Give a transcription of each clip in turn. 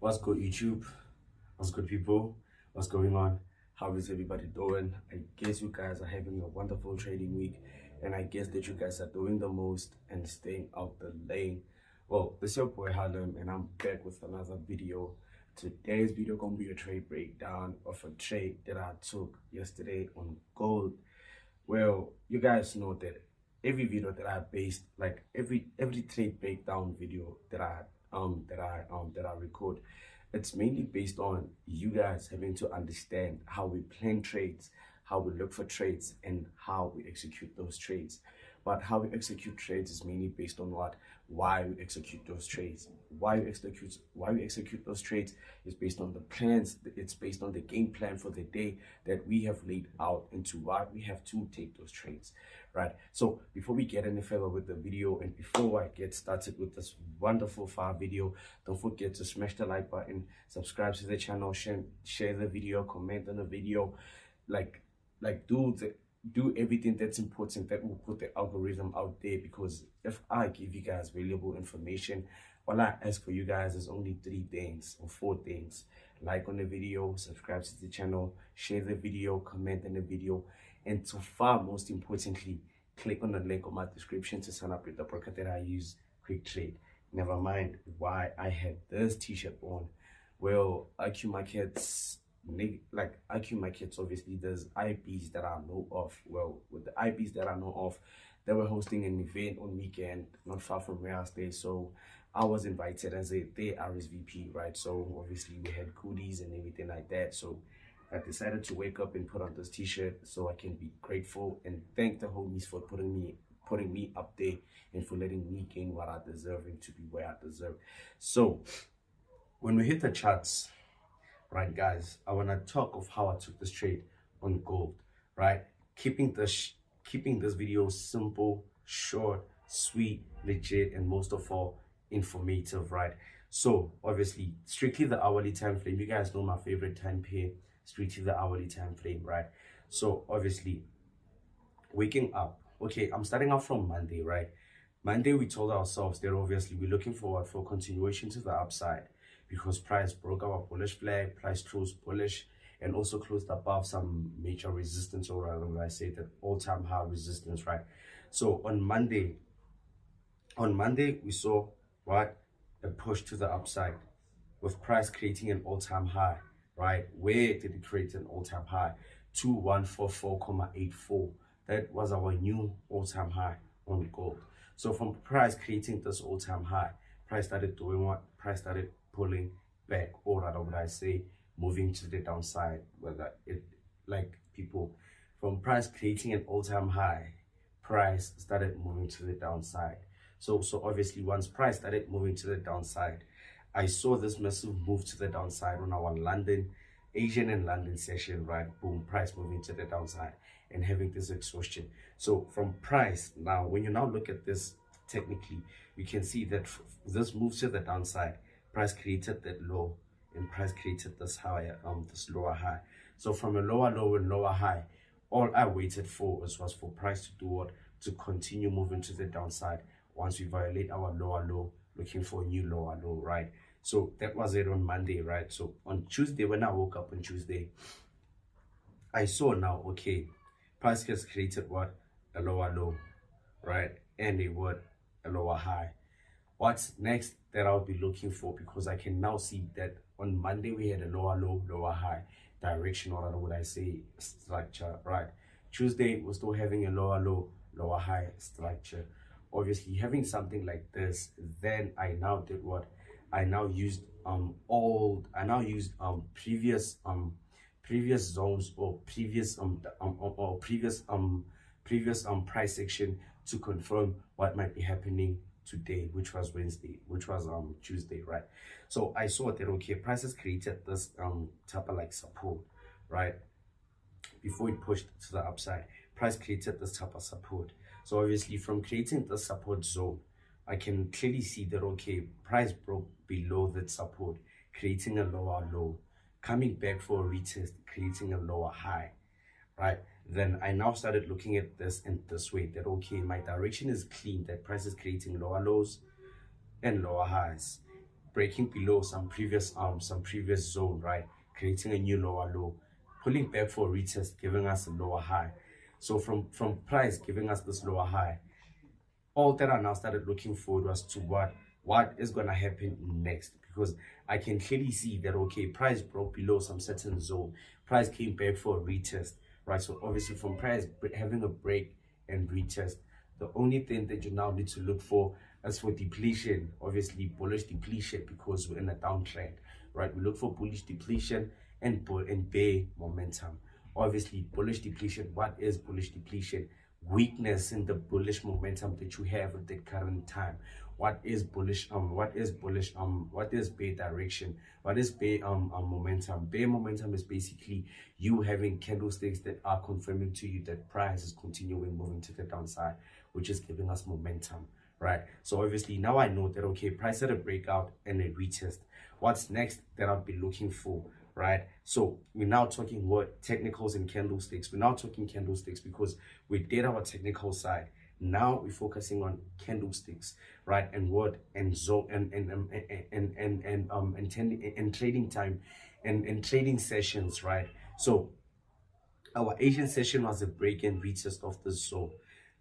What's good, YouTube? What's good, people? What's going on? How is everybody doing? I guess you guys are having a wonderful trading week, and I guess that you guys are doing the most and staying out the lane. Well, this is your boy Harlem, and I'm back with another video. Today's video gonna be a trade breakdown of a trade that I took yesterday on gold. Well, you guys know that every video that I based, like every trade breakdown video that I record, it's mainly based on you guys having to understand how we plan trades, how we look for trades, and how we execute those trades. But how we execute trades is mainly based on what? Why we execute those trades. Why we execute those trades is based on the plans. It's based on the game plan for the day that we have laid out into why we have to take those trades, right? So before we get any further with the video, and before I get started with this wonderful video, don't forget to smash the like button, subscribe to the channel, share the video, comment on the video, do everything that's important that will put the algorithm out there. Because if I give you guys valuable information, all I ask for you guys is only 3 things or 4 things: like on the video, subscribe to the channel, share the video, comment on the video, and so far most importantly, click on the link on my description to sign up with the broker that I use, Quick Trade. Never mind why I had this t-shirt on. Well, IQ Markets, obviously there's IBs that I know of. Well, with the IBs that I know of, they were hosting an event on weekend not far from where I stay, so I was invited as their RSVP, right? So obviously we had goodies and everything like that, so I decided to wake up and put on this t-shirt so I can be grateful and thank the homies for putting me up there and for letting me gain what I deserve and to be where I deserve. So when we hit the charts, right, guys, I want to talk of how I took this trade on gold, right? Keeping this video simple, short, sweet, legit, and most of all informative, right? So obviously strictly the hourly time frame. You guys know my favorite time pair, strictly the hourly time frame, right? So obviously waking up, okay, I'm starting off from Monday, right? Monday we told ourselves that obviously we're looking forward for continuation to the upside, because price broke our bullish flag, price closed bullish, and also closed above some major resistance, or rather I say that all-time high resistance, right? So on Monday we saw what? A push to the upside, with price creating an all-time high, right? Where did it create an all-time high? 2144.84. That was our new all-time high on gold. So from price creating this all-time high, price started doing what? Price started pulling back, or rather would I say moving to the downside. Whether it, like, people, from price creating an all-time high, price started moving to the downside. So obviously once price started moving to the downside, I saw this massive move to the downside on our Asian and London session, right? Boom, price moving to the downside and having this exhaustion. So from price, now when you now look at this technically, you can see that this move to the downside, price created that low and price created this higher, this lower high. So from a lower low and lower high, all I waited for was for price to do what? To continue moving to the downside. Once we violate our lower low, looking for a new lower low, right? So that was it on Monday, right? So on Tuesday, when I woke up on Tuesday, I saw now, okay, price has created what? A lower low, right? And a lower high. What's next that I'll be looking for? Because I can now see that on Monday we had a lower low, lower high direction, or what I say, structure, right? Tuesday we're still having a lower low, lower high structure. Obviously having something like this, then I now did what? I now used previous zones, or previous price action to confirm what might be happening today, which was Tuesday, right? So I saw that, okay, prices created this type of like support, right? Before it pushed to the upside, price created this type of support. So obviously from creating the support zone, I can clearly see that, okay, price broke below that support, creating a lower low, coming back for a retest, creating a lower high, right? Then I now started looking at this in this way, that okay, my direction is clean, that price is creating lower lows and lower highs. breaking below some previous zone, right, creating a new lower low, pulling back for a retest, giving us a lower high. So from price giving us this lower high, all that I now started looking forward was to what is going to happen next, because I can clearly see that, okay, price broke below some certain zone, price came back for a retest, right? So obviously from price having a break and retest, the only thing that you now need to look for is for depletion, obviously bullish depletion, because we're in a downtrend, right? We look for bullish depletion and bear momentum. Obviously bullish depletion. What is bullish depletion? Weakness in the bullish momentum that you have at the current time. What is bullish? What is bear direction? What is bear momentum? Bear momentum is basically you having candlesticks that are confirming to you that price is continuing moving to the downside, which is giving us momentum, right? So obviously now I know that, okay, price had a breakout and a retest. What's next that I'll be looking for? Right, so we're now talking what technicals and candlesticks. We're now talking candlesticks because we did our technical side. Now we're focusing on candlesticks, right? And what and zone and trading time and trading sessions, right? So our Asian session was a break and retest of the zone.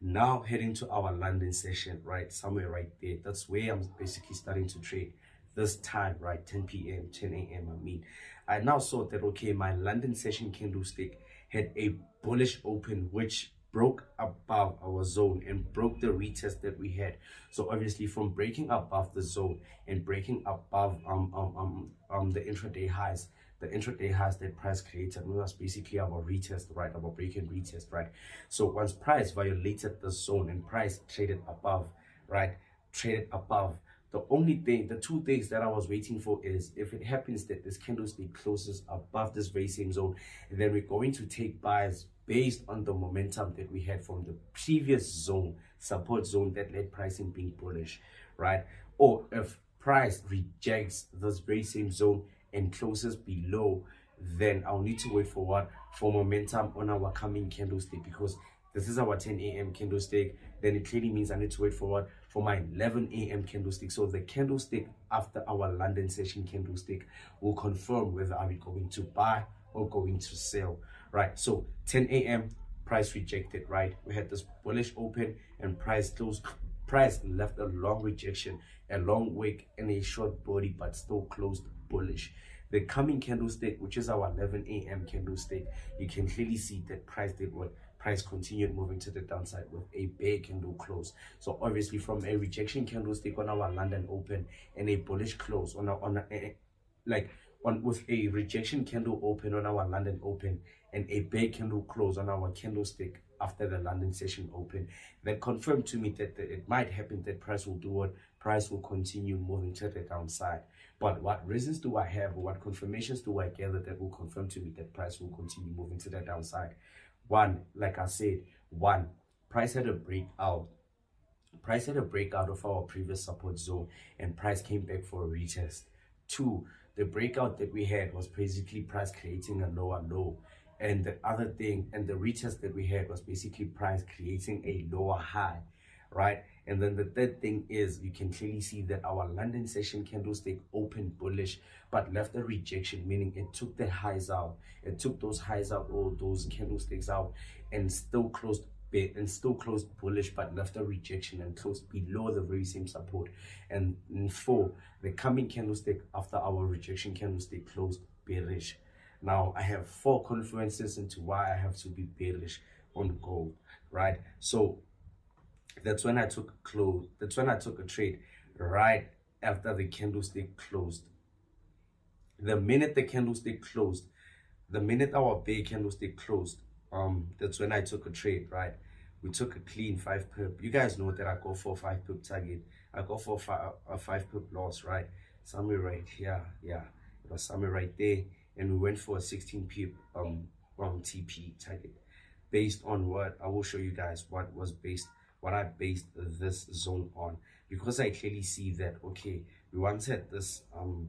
Now heading to our London session, right? Somewhere right there. That's where I'm basically starting to trade this time, right? 10 p.m., 10 a.m. I now saw that, okay, my London session candlestick had a bullish open, which broke above our zone and broke the retest that we had. So obviously from breaking above the zone and breaking above the intraday highs, that price created was basically our retest, right? Our break and retest, right? So once price violated the zone and price traded above, right? Traded above. The two things that I was waiting for is if it happens that this candlestick closes above this very same zone, and then we're going to take buys based on the momentum that we had from the previous zone, support zone that led pricing being bullish, right? Or if price rejects this very same zone and closes below, then I'll need to wait for what? For momentum on our coming candlestick, because this is our 10 a.m. candlestick. Then it clearly means I need to wait for what? For my 11 a.m. candlestick. So the candlestick after our London session candlestick will confirm whether are we going to buy or going to sell, right? So 10 a.m. price rejected, right? We had this bullish open and price closed. Price left a long rejection, a long wick and a short body, but still closed bullish. The coming candlestick, which is our 11 a.m. candlestick, you can clearly see that price did what? Price continued moving to the downside with a bear candle close. So obviously from a rejection candlestick on our London open and a bullish close with a rejection candle open on our London open and a bear candle close on our candlestick after the London session open, that confirmed to me that it might happen that price will do what? Price will continue moving to the downside. But what reasons do I have, or what confirmations do I gather that will confirm to me that price will continue moving to the downside? One, like I said, price had a breakout. Price had a breakout of our previous support zone and price came back for a retest. Two, the breakout that we had was basically price creating a lower low. And the other thing, and the retest that we had was basically price creating a lower high, right? And then the third thing is you can clearly see that our London session candlestick opened bullish but left a rejection, meaning it took the highs out, it took those highs out, or those candlesticks out, and still closed bullish but left a rejection and closed below the very same support. And four, the coming candlestick after our rejection candlestick closed bearish. Now I have 4 confluences into why I have to be bearish on gold, right? So that's when I took a trade right after the candlestick closed. The minute the candlestick closed, the minute our bear candlestick closed, that's when I took a trade, right? We took a clean 5 pip. You guys know that I go for 5 pip target. I go for a 5 pip loss, right? Somewhere right here, yeah, it was somewhere right there, and we went for a 16 pip TP target. Based on what I will show you guys what I based this zone on, because I clearly see that, okay, we once had this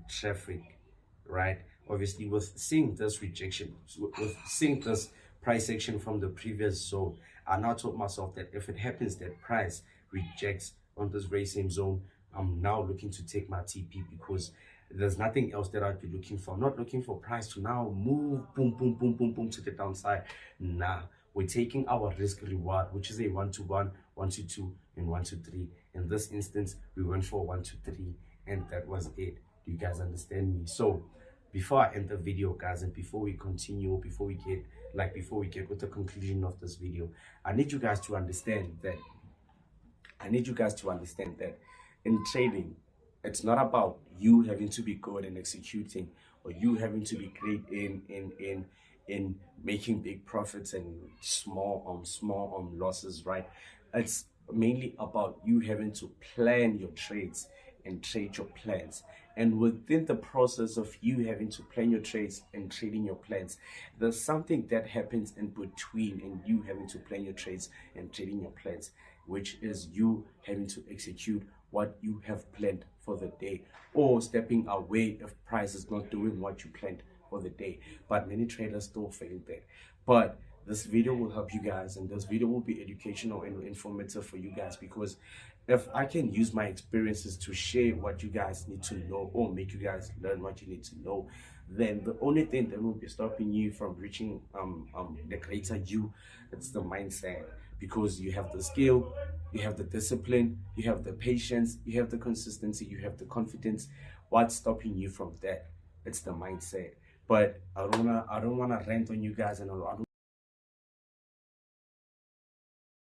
traffic, right? Obviously with seeing this rejection, with seeing this price action from the previous zone, I now told myself that if it happens that price rejects on this very same zone, I'm now looking to take my TP because there's nothing else that I'd be looking for. I'm not looking for price to now move boom, boom, boom, boom, boom to the downside. Nah, we're taking our risk reward, which is a 1-to-1, 1-to-2, and 1-to-3. In this instance, we went for 1-to-3, and that was it. Do you guys understand me? So before I end the video, guys, and before we continue, before we get with the conclusion of this video, I need you guys to understand that in trading, it's not about you having to be good in executing, or you having to be great in making big profits and small losses, right? It's mainly about you having to plan your trades and trade your plans. And within the process of you having to plan your trades and trading your plans, there's something that happens in between and you having to plan your trades and trading your plans, which is you having to execute what you have planned for the day, or stepping away if price is not doing what you planned for the day. But many traders still fail there. But this video will help you guys, and this video will be educational and informative for you guys, because if I can use my experiences to share what you guys need to know, or make you guys learn what you need to know, then the only thing that will be stopping you from reaching the greater you, it's the mindset. Because you have the skill, you have the discipline, you have the patience, you have the consistency, you have the confidence. What's stopping you from that? It's the mindset. But I don't wanna rant on you guys, and I don't